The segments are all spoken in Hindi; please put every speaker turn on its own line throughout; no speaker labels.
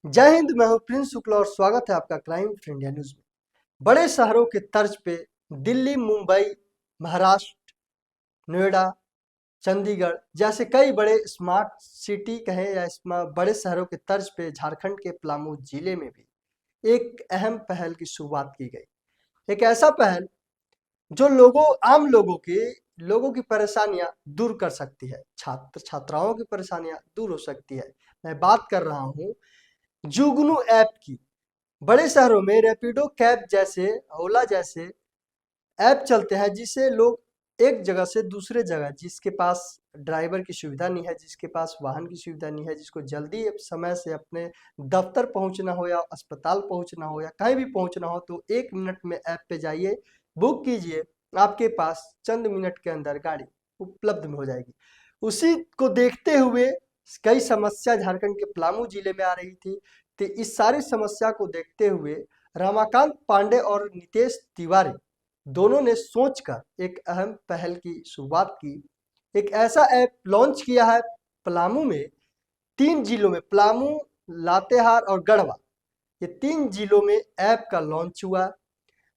जय हिंद। मैं हूं प्रिंस शुक्ला और स्वागत है आपका क्राइम फॉर इंडिया न्यूज में। बड़े शहरों के तर्ज पे दिल्ली, मुंबई, महाराष्ट्र, नोएडा, चंडीगढ़ जैसे कई बड़े स्मार्ट सिटी कहें या बड़े शहरों के तर्ज पे झारखंड के पलामू जिले में भी एक अहम पहल की शुरुआत की गई। एक ऐसा पहल जो आम लोगों की परेशानियां दूर कर सकती है, छात्र छात्राओं की परेशानियां दूर हो सकती है। मैं बात कर रहा हूं जुगनू ऐप की। बड़े शहरों में रैपिडो कैब जैसे, ओला जैसे ऐप चलते हैं जिससे लोग एक जगह से दूसरे जगह, जिसके पास ड्राइवर की सुविधा नहीं है, जिसके पास वाहन की सुविधा नहीं है, जिसको जल्दी समय से अपने दफ्तर पहुंचना हो या अस्पताल पहुंचना हो या कहीं भी पहुंचना हो, तो 1 मिनट में ऐप पे जाइए, बुक कीजिए, आपके पास चंद मिनट के अंदर गाड़ी उपलब्ध में हो जाएगी। उसी को देखते हुए कई समस्या झारखंड के पलामू जिले में आ रही थी। तो इस सारी समस्या को देखते हुए रमाकांत पांडे और नितेश तिवारी दोनों ने सोचकर एक अहम पहल की शुरुआत की। एक ऐसा ऐप लॉन्च किया है पलामू में। 3 जिलों में, पलामू, लातेहार और गढ़वा, ये 3 जिलों में ऐप का लॉन्च हुआ।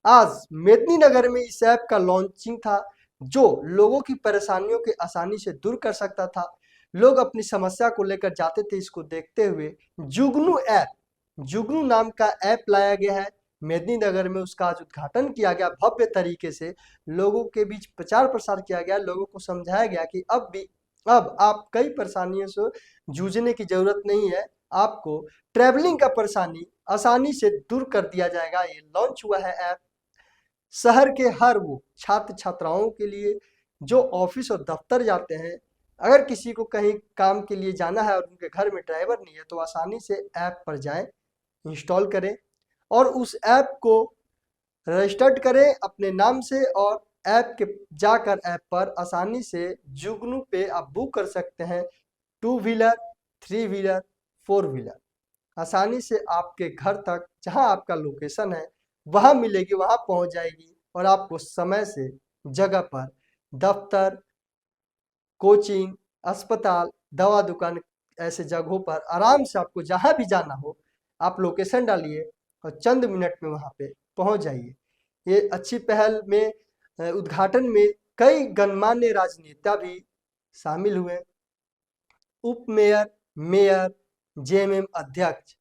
आज मेदिनीनगर में इस ऐप का लॉन्चिंग था जो लोगों की परेशानियों के आसानी से दूर कर सकता था। लोग अपनी समस्या को लेकर जाते थे। इसको देखते हुए जुगनू नाम का ऐप लाया गया है। मेदिनीनगर में उसका आज उद्घाटन किया गया, भव्य तरीके से लोगों के बीच प्रचार प्रसार किया गया। लोगों को समझाया गया कि अब आप कई परेशानियों से जूझने की जरूरत नहीं है। आपको ट्रैवलिंग का परेशानी आसानी से दूर कर दिया जाएगा। ये लॉन्च हुआ है ऐप शहर के हर वो छात्र छात्राओं के लिए जो ऑफिस और दफ्तर जाते हैं। अगर किसी को कहीं काम के लिए जाना है और उनके घर में ड्राइवर नहीं है, तो आसानी से ऐप पर जाएं, इंस्टॉल करें और उस ऐप को रजिस्टर्ड करें अपने नाम से, और ऐप के जाकर ऐप पर आसानी से जुगनू पे आप बुक कर सकते हैं। 2 व्हीलर, 3 व्हीलर, 4 व्हीलर आसानी से आपके घर तक, जहां आपका लोकेशन है वहां मिलेगी, वहां पहुंच जाएगी और आपको समय से जगह पर दफ्तर, कोचिंग, अस्पताल, दवा दुकान ऐसे जगहों पर आराम से आपको जहां भी जाना हो, आप लोकेशन डालिए और चंद मिनट में वहां पे पहुंच जाइए। ये अच्छी पहल में उद्घाटन में कई गणमान्य राजनेता भी शामिल हुए। उप मेयर, मेयर, जेएमएम अध्यक्ष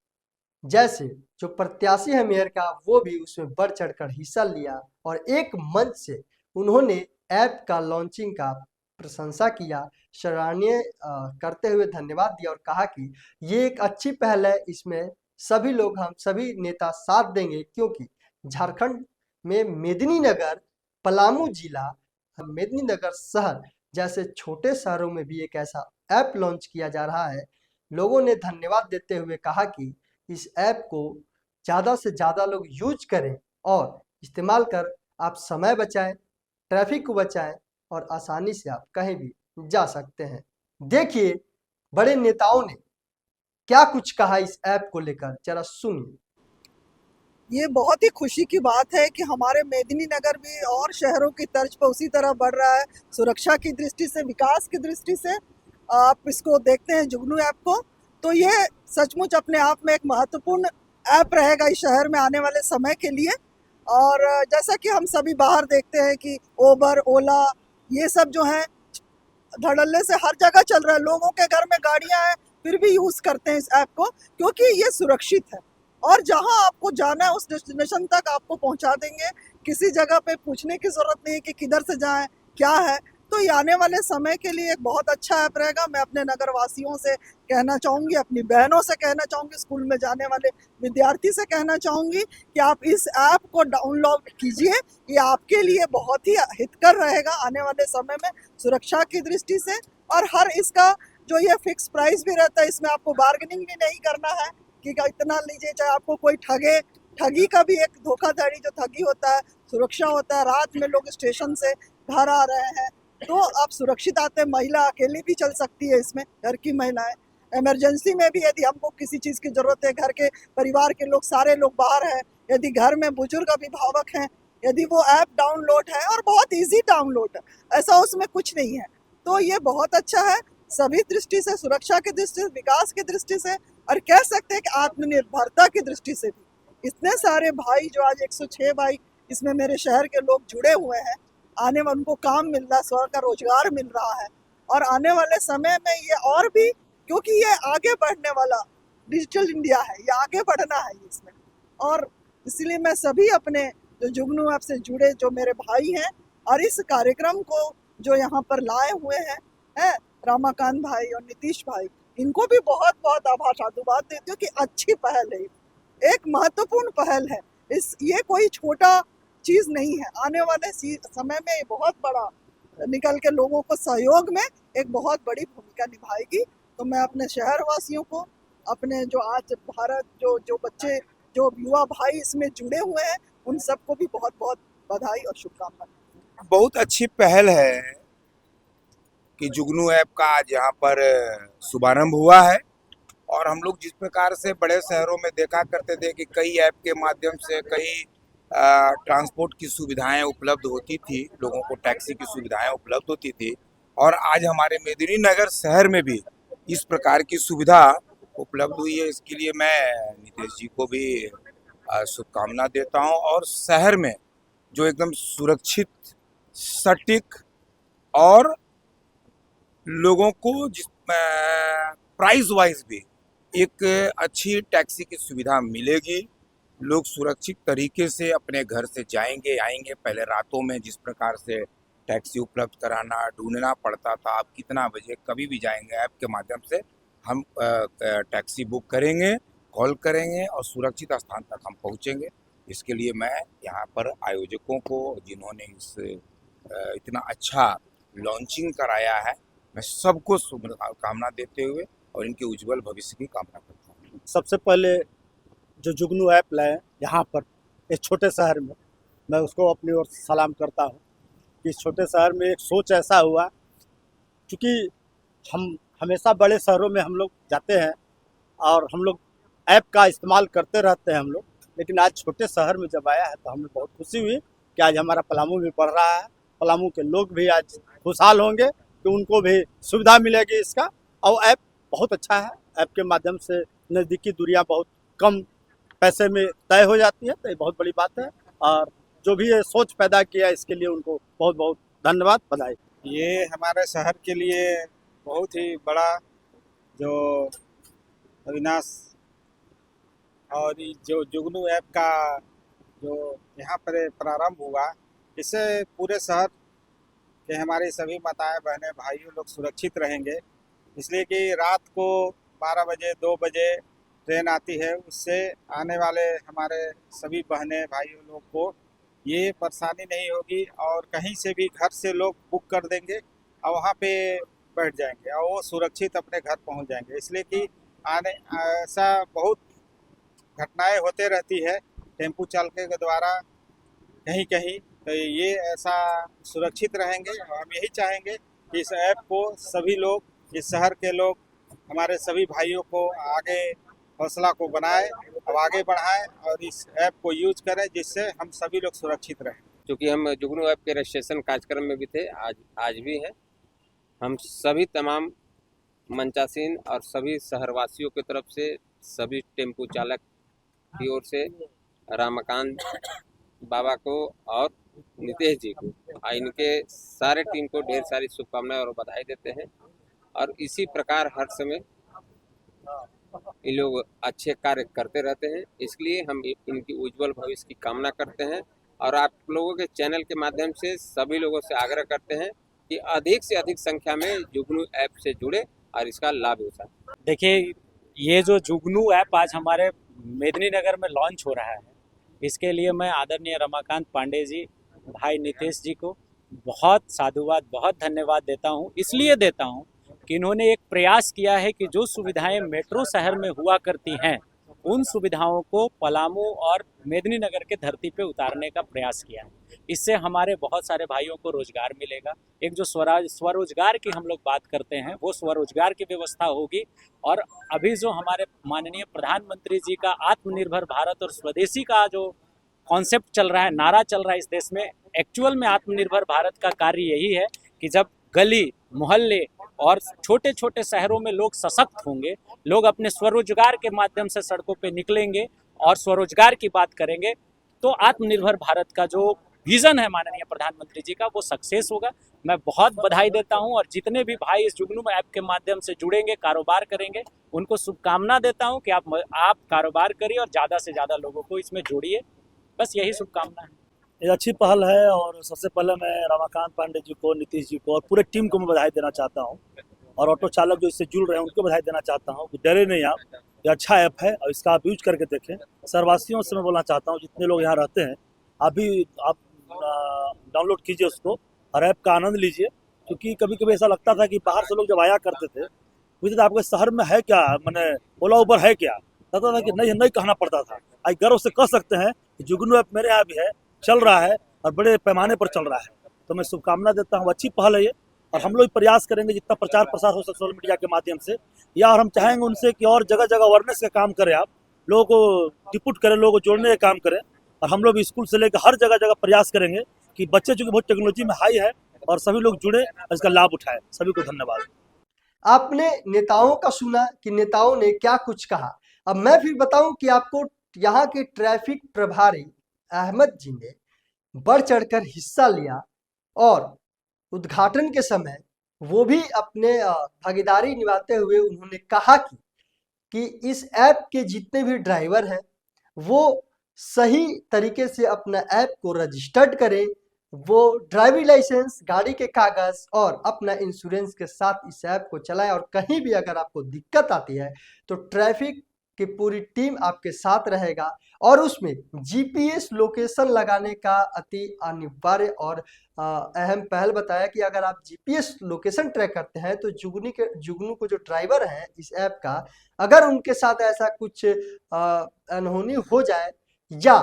जैसे जो प्रत्याशी है मेयर का, वो भी उसमें बढ़ चढ़कर हिस्सा लिया और एक मंच से उन्होंने ऐप का लॉन्चिंग का प्रशंसा किया, सराहनीय करते हुए धन्यवाद दिया और कहा कि ये एक अच्छी पहल है, इसमें सभी लोग, हम सभी नेता साथ देंगे, क्योंकि झारखंड में मेदिनीनगर, पलामू जिला, मेदिनीनगर शहर जैसे छोटे शहरों में भी एक ऐसा ऐप लॉन्च किया जा रहा है। लोगों ने धन्यवाद देते हुए कहा कि इस ऐप को ज़्यादा से ज़्यादा लोग यूज करें और इस्तेमाल कर आप समय बचाएं, ट्रैफिक को बचाएं और आसानी से आप कहीं भी जा सकते हैं। देखिए बड़े नेताओं ने क्या कुछ कहा इस ऐप को लेकर, जरा सुनिए।
ये बहुत ही खुशी की बात है कि हमारे मेदिनीनगर भी और शहरों की तर्ज पर उसी तरह बढ़ रहा है। सुरक्षा की दृष्टि से, विकास की दृष्टि से आप इसको देखते हैं जुगनू ऐप को, तो ये सचमुच अपने आप में एक महत्वपूर्ण ऐप रहेगा इस शहर में आने वाले समय के लिए। और जैसा कि हम सभी बाहर देखते हैं कि ओबर, ओला, ये सब जो है धड़ल्ले से हर जगह चल रहा है। लोगों के घर में गाड़ियां हैं फिर भी यूज करते हैं इस ऐप को, क्योंकि ये सुरक्षित है और जहां आपको जाना है उस डेस्टिनेशन तक आपको पहुंचा देंगे। किसी जगह पे पूछने की जरूरत नहीं है कि किधर से जाएं, क्या है। तो ये आने वाले समय के लिए एक बहुत अच्छा ऐप रहेगा। मैं अपने नगर वासियों से कहना चाहूंगी, अपनी बहनों से कहना चाहूंगी, स्कूल में जाने वाले विद्यार्थी से कहना चाहूंगी कि आप इस ऐप को डाउनलोड कीजिए। ये आपके लिए बहुत ही हितकर रहेगा आने वाले समय में, सुरक्षा की दृष्टि से। और हर इसका जो ये फिक्स प्राइस भी रहता है, इसमें आपको बार्गेनिंग भी नहीं करना है कि इतना लीजिए, चाहे आपको कोई ठगे। ठगी का भी एक धोखाधड़ी जो ठगी होता है, सुरक्षा होता है। रात में लोग स्टेशन से घर आ रहे हैं तो आप सुरक्षित आते हैं। महिला अकेली भी चल सकती है इसमें, घर की महिलाएं। इमरजेंसी में भी यदि हमको किसी चीज़ की जरूरत है, घर के परिवार के लोग सारे लोग बाहर हैं, यदि घर में बुजुर्ग अभिभावक हैं, यदि वो ऐप डाउनलोड है और बहुत ईजी डाउनलोड है, ऐसा उसमें कुछ नहीं है, तो ये बहुत अच्छा है। सभी दृष्टि से, सुरक्षा की दृष्टि से, विकास की दृष्टि से, और कह सकते हैं कि आत्मनिर्भरता की दृष्टि से भी। इतने सारे भाई जो आज 106 भाई इसमें मेरे शहर के लोग जुड़े हुए हैं, आने वाले उनको काम मिल रहा है, स्व का रोजगार मिल रहा है, और आने वाले समय में ये और भी, क्योंकि ये आगे बढ़ने वाला डिजिटल इंडिया है, ये आगे बढ़ना है इसमें। और इसलिए मैं सभी अपने जो जुगनू ऐप से जुड़े जो मेरे भाई हैं और इस कार्यक्रम को जो यहाँ पर लाए हुए हैं रामाकांत भाई और नीतीश भाई, इनको भी बहुत बहुत आभार साधुवाद देती हूँ कि अच्छी पहल है, एक महत्वपूर्ण पहल है। ये कोई छोटा चीज नहीं है, आने वाले समय में ये बहुत बड़ा निकल के लोगों को सहयोग में एक बहुत बड़ी भूमिका निभाएगी। तो मैं अपने शहर वासियों को, अपने जो आज भारत जो बच्चे, जो युवा भाई इसमें जुड़े हुए हैं, उन सबको भी बहुत बहुत बधाई और शुभकामनाएं।
बहुत अच्छी पहल है कि जुगनू ऐप का आज यहाँ पर शुभारंभ हुआ है। और हम लोग जिस प्रकार से बड़े शहरों में देखा करते थे कि कई ऐप के माध्यम से कई ट्रांसपोर्ट की सुविधाएं उपलब्ध होती थी, लोगों को टैक्सी की सुविधाएं उपलब्ध होती थी, और आज हमारे मेदिनीनगर शहर में भी इस प्रकार की सुविधा उपलब्ध हुई है। इसके लिए मैं नीतीश जी को भी शुभकामना देता हूं। और शहर में जो एकदम सुरक्षित, सटीक और लोगों को जिस प्राइस वाइज भी एक अच्छी टैक्सी की सुविधा मिलेगी, लोग सुरक्षित तरीके से अपने घर से जाएंगे आएंगे। पहले रातों में जिस प्रकार से टैक्सी उपलब्ध कराना, ढूंढना पड़ता था, आप कितना बजे कभी भी जाएंगे, ऐप के माध्यम से हम टैक्सी बुक करेंगे, कॉल करेंगे और सुरक्षित स्थान तक हम पहुंचेंगे। इसके लिए मैं यहाँ पर आयोजकों को, जिन्होंने इस इतना अच्छा लॉन्चिंग कराया है, मैं सबको शुभकामना देते हुए और इनके उज्जवल भविष्य की कामना करता हूँ।
सबसे पहले जो जुगनू ऐप लाए यहाँ पर इस छोटे शहर में, मैं उसको अपनी ओर से सलाम करता हूँ कि इस छोटे शहर में एक सोच ऐसा हुआ, क्योंकि हम हमेशा बड़े शहरों में हम लोग जाते हैं और हम लोग ऐप का इस्तेमाल करते रहते हैं हम लोग, लेकिन आज छोटे शहर में जब आया है तो हमें बहुत खुशी हुई कि आज हमारा पलामू भी बढ़ रहा है, पलामू के लोग भी आज खुशहाल होंगे कि उनको भी सुविधा मिलेगी इसका। और ऐप बहुत अच्छा है, ऐप के माध्यम से नज़दीकी दूरियां बहुत कम पैसे में तय हो जाती है, तो ये बहुत बड़ी बात है। और जो भी ये सोच पैदा किया इसके लिए उनको बहुत बहुत धन्यवाद, बधाई।
ये हमारे शहर के लिए बहुत ही बड़ा जो अविनाश और जो जुगनू ऐप का जो यहाँ पर प्रारंभ हुआ, इससे पूरे शहर के हमारे सभी माताएं बहनें भाइयों लोग सुरक्षित रहेंगे। इसलिए कि रात को 12 बजे 2 बजे ट्रेन आती है, उससे आने वाले हमारे सभी बहनें भाइयों लोग को ये परेशानी नहीं होगी और कहीं से भी घर से लोग बुक कर देंगे और वहाँ पे बैठ जाएंगे और वो सुरक्षित अपने घर पहुँच जाएंगे। इसलिए कि आने ऐसा बहुत घटनाएं होते रहती है टेम्पू चालकों के द्वारा कहीं कहीं, तो ये ऐसा सुरक्षित रहेंगे। और हम यही चाहेंगे कि इस ऐप को सभी लोग, इस शहर के लोग, हमारे सभी भाइयों को आगे हौसला को बनाए और आगे बढ़ाएं और इस ऐप को यूज करें, जिससे हम सभी लोग सुरक्षित रहें।
क्योंकि हम जुगनू ऐप के रजिस्ट्रेशन कार्यक्रम में भी थे, आज भी हैं। हम सभी तमाम मंचासीन और सभी शहरवासियों की तरफ से सभी टेम्पू चालक की ओर से रामाकांत बाबा को और नीतीश जी को, इनके सारे टीम को ढेर सारी शुभकामनाएं और बधाई देते हैं। और इसी प्रकार हर समय ये लोग अच्छे कार्य करते रहते हैं, इसलिए हम इनकी उज्जवल भविष्य की कामना करते हैं। और आप लोगों के चैनल के माध्यम से सभी लोगों से आग्रह करते हैं कि अधिक से अधिक संख्या में जुगनू ऐप से जुड़े और इसका लाभ उठाएं।
देखिए, ये जो जुगनू ऐप आज हमारे मेदिनीनगर में लॉन्च हो रहा है, इसके लिए मैं आदरणीय रमाकांत पांडे जी, भाई नीतीश जी को बहुत साधुवाद, बहुत धन्यवाद देता हूँ। इसलिए देता हूँ कि इन्होंने एक प्रयास किया है कि जो सुविधाएं मेट्रो शहर में हुआ करती हैं, उन सुविधाओं को पलामू और मेदिनीनगर के धरती पे उतारने का प्रयास किया है। इससे हमारे बहुत सारे भाइयों को रोजगार मिलेगा। एक जो स्वरोजगार की हम लोग बात करते हैं, वो स्वरोजगार की व्यवस्था होगी। और अभी जो हमारे माननीय प्रधानमंत्री जी का आत्मनिर्भर भारत और स्वदेशी का जो कॉन्सेप्ट चल रहा है, नारा चल रहा है इस देश में, एक्चुअल में आत्मनिर्भर भारत का कार्य यही है कि जब गली मोहल्ले और छोटे छोटे शहरों में लोग सशक्त होंगे, लोग अपने स्वरोजगार के माध्यम से सड़कों पे निकलेंगे और स्वरोजगार की बात करेंगे, तो आत्मनिर्भर भारत का जो विजन है माननीय प्रधानमंत्री जी का, वो सक्सेस होगा। मैं बहुत बधाई देता हूं, और जितने भी भाई इस जुगनू ऐप के माध्यम से जुड़ेंगे, कारोबार करेंगे, उनको शुभकामना देता हूं कि आप कारोबार करिए और ज़्यादा से ज़्यादा लोगों को इसमें जोड़िए। बस यही शुभकामना है।
ये अच्छी पहल है, और सबसे पहले मैं रमाकांत पांडे जी को, नीतीश जी को और पूरे टीम को मैं बधाई देना चाहता हूँ, और ऑटो चालक जो इससे जुड़ रहे हैं उनको बधाई देना चाहता हूँ कि डरे नहीं आप, ये अच्छा ऐप है और इसका आप यूज करके देखें। शहरवासियों से मैं बोलना चाहता हूँ, जितने लोग यहाँ रहते हैं, अभी आप डाउनलोड कीजिए उसको और ऐप का आनंद लीजिए, क्योंकि कभी कभी ऐसा लगता था कि बाहर से लोग जब आया करते थे, पूछते थे आपके शहर में है क्या, मैंने ओला उबर है क्या, लगता था कि नहीं नहीं कहना पड़ता था। आज गर्व से कह सकते हैं कि जुगनू ऐप मेरे यहाँ भी है, चल रहा है और बड़े पैमाने पर चल रहा है। तो मैं शुभकामना देता हूँ, अच्छी पहल है ये, और हम लोग प्रयास करेंगे जितना प्रचार प्रसार हो सोशल मीडिया के माध्यम से, या और हम चाहेंगे उनसे कि और जगह जगह अवेयरनेस का काम करें, आप लोगों को डिपुट करें, लोगों को जोड़ने का काम करें, और हम लोग स्कूल से लेकर हर जगह जगह प्रयास करेंगे कि बच्चे चूंकि बहुत टेक्नोलॉजी में हाई है और सभी लोग जुड़े और इसका लाभ उठाए। सभी को धन्यवाद।
आपने नेताओं का सुना कि नेताओं ने क्या कुछ कहा। अब मैं फिर बताऊं कि आपको यहाँ के ट्रैफिक प्रभारी अहमद जी ने बढ़ चढ़कर हिस्सा लिया, और उद्घाटन के समय वो भी अपने भागीदारी निभाते हुए उन्होंने कहा कि इस ऐप के जितने भी ड्राइवर हैं वो सही तरीके से अपना ऐप को रजिस्टर्ड करें, वो ड्राइविंग लाइसेंस, गाड़ी के कागज और अपना इंश्योरेंस के साथ इस ऐप को चलाएं। और कहीं भी अगर आपको दिक्कत आती है तो ट्रैफिक की पूरी टीम आपके साथ रहेगा, और उसमें जीपीएस लोकेशन लगाने का अति अनिवार्य और अहम पहल बताया कि अगर आप जीपीएस लोकेशन ट्रैक करते हैं तो जुगनू को जो ड्राइवर हैं इस ऐप का, अगर उनके साथ ऐसा कुछ अनहोनी हो जाए या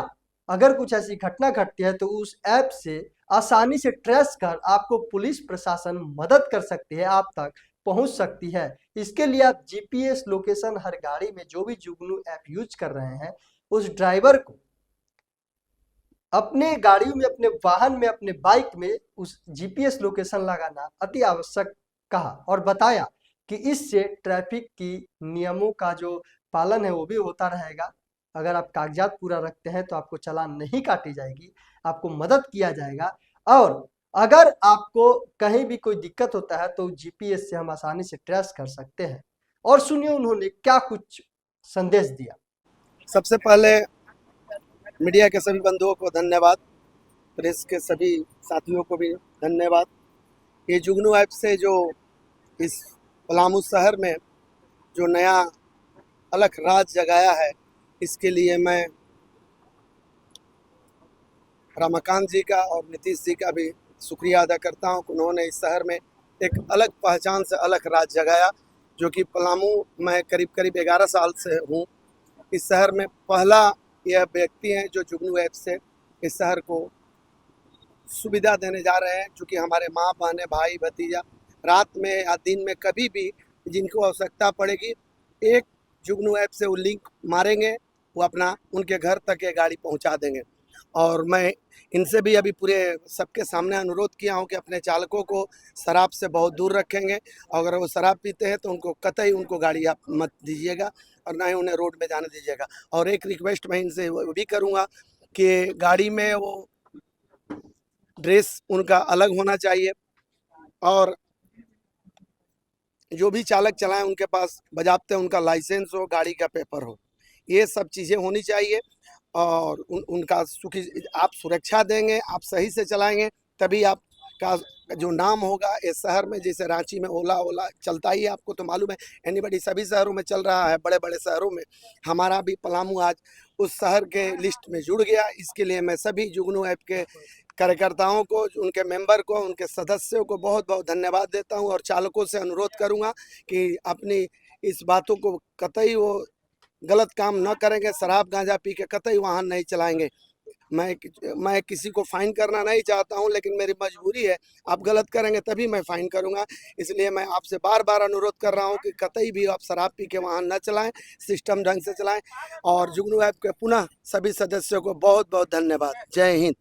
अगर कुछ ऐसी घटना घटती है तो उस ऐप से आसानी से ट्रेस कर आपको पुलिस प्रशासन मदद कर सकती है, आप तक पहुंच सकती है। इसके लिए आप जीपीएस लोकेशन हर गाड़ी में जो भी जुगनू ऐप यूज कर रहे हैं उस ड्राइवर को अपने गाड़ियों में, अपने वाहन में, अपने बाइक में उस जीपीएस लोकेशन लगाना अति आवश्यक कहा, और बताया कि इससे ट्रैफिक की नियमों का जो पालन है वो भी होता रहेगा। अगर आप कागजात पूरा रखते हैं तो आपको चालान नहीं काटी जाएगी, आपको मदद किया जाएगा, और अगर आपको कहीं भी कोई दिक्कत होता है तो जीपीएस से हम आसानी से ट्रेस कर सकते हैं। और सुनिए उन्होंने क्या कुछ संदेश दिया।
सबसे पहले मीडिया के सभी बंधुओं को धन्यवाद, प्रेस के सभी साथियों को भी धन्यवाद। ये जुगनू ऐप से जो इस पलामू शहर में जो नया अलग राज जगाया है, इसके लिए मैं रमाकांत जी का और नीतीश जी का भी शुक्रिया अदा करता हूं कि उन्होंने इस शहर में एक अलग पहचान से अलग राज जगाया, जो कि पलामू मैं करीब 11 साल से हूं। इस शहर में पहला यह व्यक्ति हैं जो जुगनू ऐप से इस शहर को सुविधा देने जा रहे हैं, चूँकि हमारे माँ बहनें, भाई भतीजा रात में या दिन में कभी भी जिनको आवश्यकता पड़ेगी, एक जुगनू ऐप से वो लिंक मारेंगे, वो अपना उनके घर तक ये गाड़ी पहुंचा देंगे। और मैं इनसे भी अभी पूरे सबके सामने अनुरोध किया हूं कि अपने चालकों को शराब से बहुत दूर रखेंगे, अगर वो शराब पीते हैं तो उनको कतई उनको गाड़ी आप मत दीजिएगा और ना ही उन्हें रोड में जाने दीजिएगा। और एक रिक्वेस्ट मैं इनसे वो भी करूंगा कि गाड़ी में वो ड्रेस उनका अलग होना चाहिए, और जो भी चालक चलाएं उनके पास बजाते उनका लाइसेंस हो, गाड़ी का पेपर हो, ये सब चीज़ें होनी चाहिए। और उनका चूँकि आप सुरक्षा देंगे, आप सही से चलाएंगे, तभी आपका जो नाम होगा इस शहर में। जैसे रांची में ओला चलता ही है, आपको तो मालूम है, एनीबडी सभी शहरों में चल रहा है, बड़े बड़े शहरों में। हमारा भी पलामू आज उस शहर के लिस्ट में जुड़ गया। इसके लिए मैं सभी जुगनू ऐप के कार्यकर्ताओं को, उनके मेंबर को, उनके सदस्यों को बहुत बहुत धन्यवाद देता हूं, और चालकों से अनुरोध करूंगा कि अपनी इस बातों को कतई वो गलत काम न करेंगे, शराब गांजा पी के कतई वाहन नहीं चलाएंगे। मैं किसी को फाइन करना नहीं चाहता हूं, लेकिन मेरी मजबूरी है, आप गलत करेंगे तभी मैं फाइन करूंगा। इसलिए मैं आपसे बार बार अनुरोध कर रहा हूं कि कतई भी आप शराब पी के वाहन न चलाएं, सिस्टम ढंग से चलाएं। और जुगनू ऐप के पुनः सभी सदस्यों को बहुत बहुत धन्यवाद। जय हिंद।